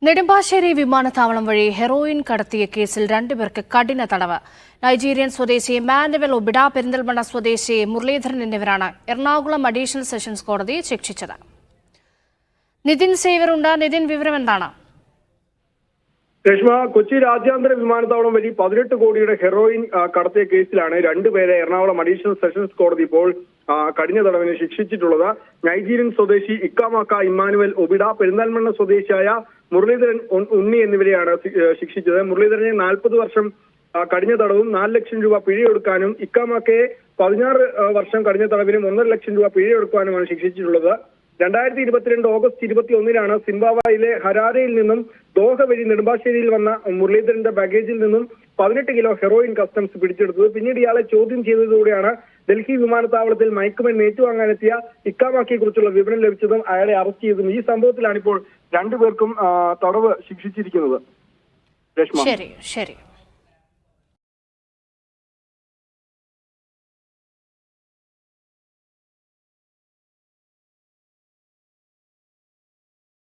നെടുമ്പാശ്ശേരി വിമാനത്താവളം വഴി ഹെറോയിൻ കടത്തിയ കേസിൽ രണ്ടുപേർക്ക് കഠിന തടവ്. നൈജീരിയൻ സ്വദേശി മാനുവൽ ഒബിഡ, പെരിന്തൽമണ്ണ സ്വദേശി മുരളീധരൻ എന്നിവരാണ് എറണാകുളം അഡീഷണൽ സെഷൻസ് കോടതി ശിക്ഷിച്ചത്. നിതിൻ സേവറുണ്ട്. നിതിൻ, വിവരം എന്താണ്? രേഷ്മ, കൊച്ചി രാജ്യാന്തര വിമാനത്താവളം വഴി 18 കോടിയുടെ ഹെറോയിൻ കടത്തിയ കേസിലാണ് രണ്ടുപേരെ എറണാകുളം അഡീഷണൽ സെഷൻസ് കോടതി ഇപ്പോൾ കഠിന തടവിന് ശിക്ഷിച്ചിട്ടുള്ളത്. നൈജീരിയൻ സ്വദേശി ഇക്കാമാക്ക ഇമ്മാനുവൽ ഒബിഡ, പെരിന്തൽമണ്ണ സ്വദേശിയായ മുരളീധരൻ ഉണ്ണി എന്നിവരെയാണ് ശിക്ഷിച്ചത്. മുരളീധരനെ 40 വർഷം കഠിന തടവും 4 ലക്ഷം രൂപ പിഴയൊടുക്കാനും, ഇക്കാമാക്കയെ 16 വർഷം കഠിന തടവിനും 1.5 ലക്ഷം രൂപ പിഴയൊടുക്കാനുമാണ് ശിക്ഷിച്ചിട്ടുള്ളത്. 2022 ഓഗസ്റ്റ് 21 സിംബാബ്വേയിലെ ഹരാരയിൽ നിന്നും ദോഹ വഴി നെടുമ്പാശ്ശേരിയിൽ വന്ന മുരളീധരന്റെ ബാഗേജിൽ നിന്നും 18 കിലോ ഹെറോയിൻ കസ്റ്റംസ് പിടിച്ചെടുത്തത്. പിന്നീട് ഇയാളെ ചോദ്യം ചെയ്തതോടെയാണ് ഡൽഹി വിമാനത്താവളത്തിൽ മയക്കുമരുന്ന് ഏറ്റുവാങ്ങാനെത്തിയ ഇക്കാമാക്കയെ കുറിച്ചുള്ള വിവരം ലഭിച്ചതും അയാളെ അറസ്റ്റ് ചെയ്തതും. ഈ സംഭവത്തിലാണ് ഇപ്പോൾ രണ്ടുപേർക്കും തടവ് ശിക്ഷിച്ചിരിക്കുന്നത്. ശരി.